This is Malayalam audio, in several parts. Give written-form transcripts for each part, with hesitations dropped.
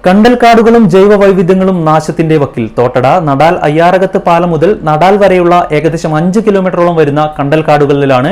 കണ്ടൽക്കാടുകളും ജൈവവൈവിധ്യങ്ങളും നാശത്തിന്റെ വക്കിൽ. തോട്ടട നടാൽ അയ്യാറകത്ത് പാലം മുതൽ നടാൽ വരെയുള്ള ഏകദേശം 5 കിലോമീറ്ററോളം വരുന്ന കണ്ടൽക്കാടുകളിലാണ്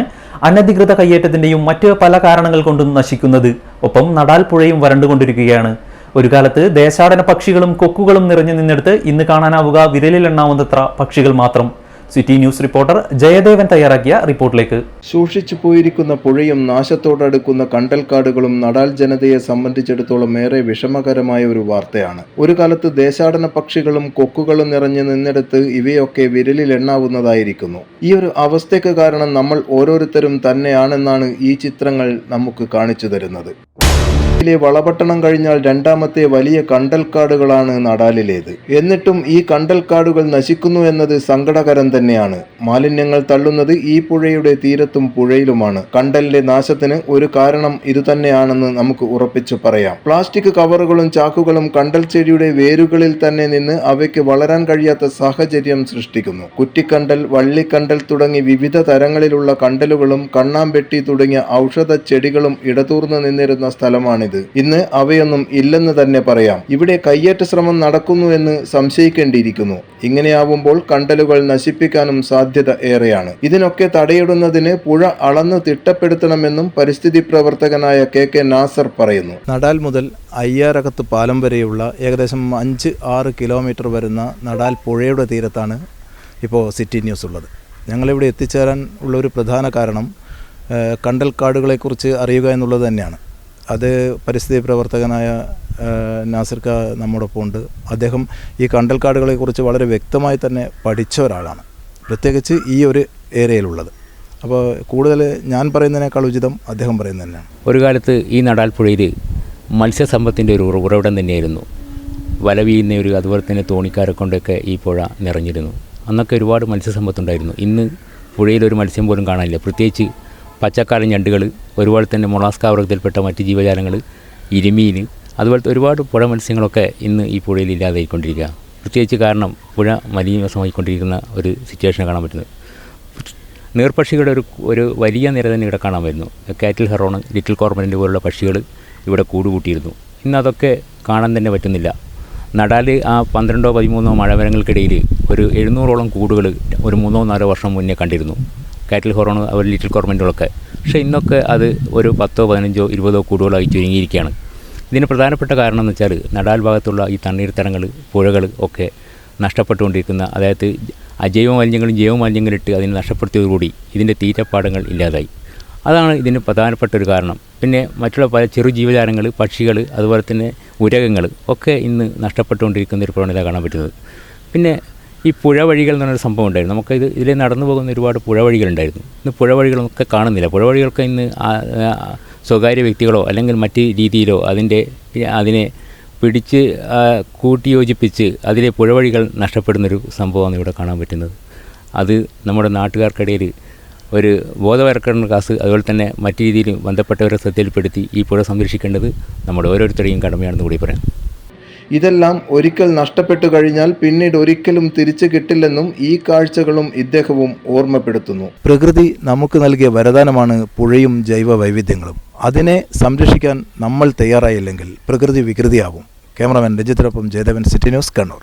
അനധികൃത കയ്യേറ്റത്തിന്റെയും മറ്റ് പല കാരണങ്ങൾ കൊണ്ടും നശിക്കുന്നത്. ഒപ്പം നടാൽ പുഴയും വരണ്ടുകൊണ്ടിരിക്കുകയാണ്. ഒരു കാലത്ത് ദേശാടന പക്ഷികളും കൊക്കുകളും നിറഞ്ഞു നിന്നെടുത്ത് ഇന്ന് കാണാനാവുക വിരലിലെണ്ണാവുന്നത്ര പക്ഷികൾ മാത്രം. സിറ്റി ന്യൂസ് റിപ്പോർട്ടർ ജയദേവൻ തയ്യാറാക്കിയ റിപ്പോർട്ടിലേക്ക്. സൂക്ഷിച്ചു പോയിരിക്കുന്ന പുഴയും നാശത്തോടടുക്കുന്ന കണ്ടൽക്കാടുകളും നടാൽ ജനതയെ സംബന്ധിച്ചിടത്തോളം ഏറെ വിഷമകരമായ ഒരു വാർത്തയാണ്. ഒരു കാലത്ത് ദേശാടന പക്ഷികളും കൊക്കുകളും നിറഞ്ഞു നിന്നെടുത്ത് ഇവയൊക്കെ വിരലിലെണ്ണാവുന്നതായിരിക്കുന്നു. ഈ ഒരു അവസ്ഥയ്ക്ക് കാരണം നമ്മൾ ഓരോരുത്തരും തന്നെയാണെന്നാണ് ഈ ചിത്രങ്ങൾ നമുക്ക് കാണിച്ചു തരുന്നത്. വളപട്ടണം കഴിഞ്ഞാൽ രണ്ടാമത്തെ വലിയ കണ്ടൽക്കാടുകളാണ് നടാലിലേത്. എന്നിട്ടും ഈ കണ്ടൽക്കാടുകൾ നശിക്കുന്നു എന്നത് സങ്കടകരം തന്നെയാണ്. മാലിന്യങ്ങൾ തള്ളുന്നത് ഈ പുഴയുടെ തീരത്തും പുഴയിലുമാണ്. കണ്ടലിന്റെ നാശത്തിന് ഒരു കാരണം ഇതുതന്നെയാണെന്ന് നമുക്ക് ഉറപ്പിച്ചു പറയാം. പ്ലാസ്റ്റിക് കവറുകളും ചാക്കുകളും കണ്ടൽ ചെടിയുടെ വേരുകളിൽ തന്നെ നിന്ന് അവയ്ക്ക് വളരാൻ കഴിയാത്ത സാഹചര്യം സൃഷ്ടിക്കുന്നു. കുറ്റിക്കണ്ടൽ, വള്ളിക്കണ്ടൽ തുടങ്ങി വിവിധ തരങ്ങളിലുള്ള കണ്ടലുകളും കണ്ണാമ്പെട്ടി തുടങ്ങിയ ഔഷധ ചെടികളും ഇടതൂർന്നു നിന്നിരുന്ന സ്ഥലമാണിത്. ഇന്ന് അവയൊന്നും ഇല്ലെന്ന് തന്നെ പറയാം. ഇവിടെ കയ്യേറ്റ ശ്രമം നടക്കുന്നു എന്ന് സംശയിക്കേണ്ടിയിരിക്കുന്നു. ഇങ്ങനെയാവുമ്പോൾ കണ്ടലുകൾ നശിപ്പിക്കാനും സാധ്യത ഏറെയാണ്. ഇതിനൊക്കെ തടയിടുന്നതിന് പുഴ അളന്ന് തിട്ടപ്പെടുത്തണമെന്നും പരിസ്ഥിതി പ്രവർത്തകനായ കെ നാസർ പറയുന്നു. നടാൽ മുതൽ അയ്യാറകത്ത് പാലം വരെയുള്ള ഏകദേശം 5-6 കിലോമീറ്റർ വരുന്ന നടാൽ പുഴയുടെ തീരത്താണ് ഇപ്പോൾ സിറ്റി ന്യൂസ് ഉള്ളത്. ഞങ്ങളിവിടെ എത്തിച്ചേരാൻ ഉള്ളൊരു പ്രധാന കാരണം കണ്ടൽക്കാടുകളെക്കുറിച്ച് അറിയുക എന്നുള്ളത് തന്നെയാണ്. അത് പരിസ്ഥിതി പ്രവർത്തകനായ നാസിർക്ക നമ്മോടൊപ്പം ഉണ്ട്. അദ്ദേഹം ഈ കണ്ടൽക്കാടുകളെക്കുറിച്ച് വളരെ വ്യക്തമായി തന്നെ പഠിച്ച ഒരാളാണ്, പ്രത്യേകിച്ച് ഈ ഒരു ഏരിയയിലുള്ളത്. അപ്പോൾ കൂടുതൽ ഞാൻ പറയുന്നതിനേക്കാൾ ഉചിതം അദ്ദേഹം പറയുന്നത് തന്നെയാണ്. ഒരു കാലത്ത് ഈ നടാൽ പുഴയിൽ മത്സ്യസമ്പത്തിൻ്റെ ഒരു ഉറവിടം തന്നെയായിരുന്നു. വല വീഴുന്ന അതുപോലെ തന്നെ തോണിക്കാരെ കൊണ്ടൊക്കെ ഈ പുഴ നിറഞ്ഞിരുന്നു. അന്നൊക്കെ ഒരുപാട് മത്സ്യസമ്പത്തുണ്ടായിരുന്നു. ഇന്ന് പുഴയിലൊരു മത്സ്യം പോലും കാണാനില്ല. പ്രത്യേകിച്ച് പച്ചക്കാരൻ ഞണ്ടുകൾ, ഒരുപാട് തന്നെ മൊളാസ്ക വർഗത്തിൽപ്പെട്ട മറ്റ് ജീവജാലങ്ങൾ, ഇരുമീൻ, അതുപോലത്തെ ഒരുപാട് പുഴ മത്സ്യങ്ങളൊക്കെ ഇന്ന് ഈ പുഴയിൽ ഇല്ലാതായിക്കൊണ്ടിരിക്കുക. പ്രത്യേകിച്ച് കാരണം പുഴ മലിനീകരണമായിക്കൊണ്ടിരിക്കുന്ന ഒരു സിറ്റുവേഷൻ കാണാൻ പറ്റുന്നത്. നീർപക്ഷികളുടെ ഒരു വലിയ നിര തന്നെ ഇവിടെ കാണാൻ വരുന്നു. കാറ്റിൽ ഹെറോൺ, ലിറ്റിൽ കോർമറൻ്റ് പോലുള്ള പക്ഷികൾ ഇവിടെ കൂടുകൂട്ടിയിരുന്നു. ഇന്ന് അതൊക്കെ കാണാൻ തന്നെ പറ്റുന്നില്ല. നടാൽ ആ 12-13 മഴവരങ്ങൾക്കിടയിൽ ഒരു 700ഓളം കൂടുകൾ ഒരു 3-4 വർഷം മുന്നേ കണ്ടിരുന്നു. കാറ്റിൽ ഹൊറോൺ, അവർ ലിറ്റിൽ കോർമൻ്റുകളൊക്കെ. പക്ഷേ ഇന്നൊക്കെ അത് ഒരു 10-15-20 കൂടുകളായി ചുരുങ്ങിയിരിക്കുകയാണ്. ഇതിന് പ്രധാനപ്പെട്ട കാരണം എന്ന് വെച്ചാൽ നടാൽ ഭാഗത്തുള്ള ഈ തണ്ണീർത്തടങ്ങൾ, പുഴകൾ ഒക്കെ നഷ്ടപ്പെട്ടുകൊണ്ടിരിക്കുന്ന, അതായത് അജൈവ മാലിന്യങ്ങളും ജൈവ മാലിന്യങ്ങളിട്ട് അതിനെ നഷ്ടപ്പെടുത്തിയതോടുകൂടി ഇതിൻ്റെ തീറ്റപ്പാടങ്ങൾ ഇല്ലാതായി. അതാണ് ഇതിന് പ്രധാനപ്പെട്ട ഒരു കാരണം. പിന്നെ മറ്റുള്ള പല ചെറു ജീവജാലങ്ങൾ, പക്ഷികൾ, അതുപോലെ തന്നെ ഉരകങ്ങൾ ഒക്കെ ഇന്ന് നഷ്ടപ്പെട്ടുകൊണ്ടിരിക്കുന്ന ഒരു പ്രവണത കാണാൻ പറ്റുന്നത്. പിന്നെ ഈ പുഴ വഴികൾ എന്ന് പറഞ്ഞൊരു സംഭവം ഉണ്ടായിരുന്നു. നമുക്ക് ഇതിൽ നടന്നു പോകുന്ന ഒരുപാട് പുഴ വഴികളുണ്ടായിരുന്നു. ഇന്ന് പുഴ വഴികളൊക്കെ കാണുന്നില്ല. പുഴ വഴികൾക്ക് ഇന്ന് സ്വകാര്യ വ്യക്തികളോ അല്ലെങ്കിൽ മറ്റ് രീതിയിലോ അതിനെ പിടിച്ച് കൂട്ടിയോജിപ്പിച്ച് അതിലെ പുഴ വഴികൾ നഷ്ടപ്പെടുന്നൊരു സംഭവമാണ് ഇവിടെ കാണാൻ പറ്റുന്നത്. അത് നമ്മുടെ നാട്ടുകാർക്കിടയിൽ ഒരു ബോധവൽക്കരണ ക്ലാസ്, അതുപോലെ തന്നെ മറ്റു രീതിയിൽ ബന്ധപ്പെട്ടവരെ ശ്രദ്ധയിൽപ്പെടുത്തി ഈ പുഴ സംരക്ഷിക്കേണ്ടത് നമ്മുടെ ഓരോരുത്തരുടെയും കടമയാണെന്ന് കൂടി പറയാം. ഇതെല്ലാം ഒരിക്കൽ നഷ്ടപ്പെട്ടു കഴിഞ്ഞാൽ പിന്നീട് ഒരിക്കലും തിരിച്ചു കിട്ടില്ലെന്നും ഈ കാഴ്ചകളും ഇദ്ദേഹവും ഓർമ്മപ്പെടുത്തുന്നു. പ്രകൃതി നമുക്ക് നൽകിയ വരദാനമാണ് പുഴയും ജൈവ വൈവിധ്യങ്ങളും. അതിനെ സംരക്ഷിക്കാൻ നമ്മൾ തയ്യാറായില്ലെങ്കിൽ പ്രകൃതി വികൃതിയാവും. ക്യാമറമാൻ രജിത്തിനൊപ്പം ജയദേവൻ, സിറ്റി ന്യൂസ്, കണ്ണൂർ.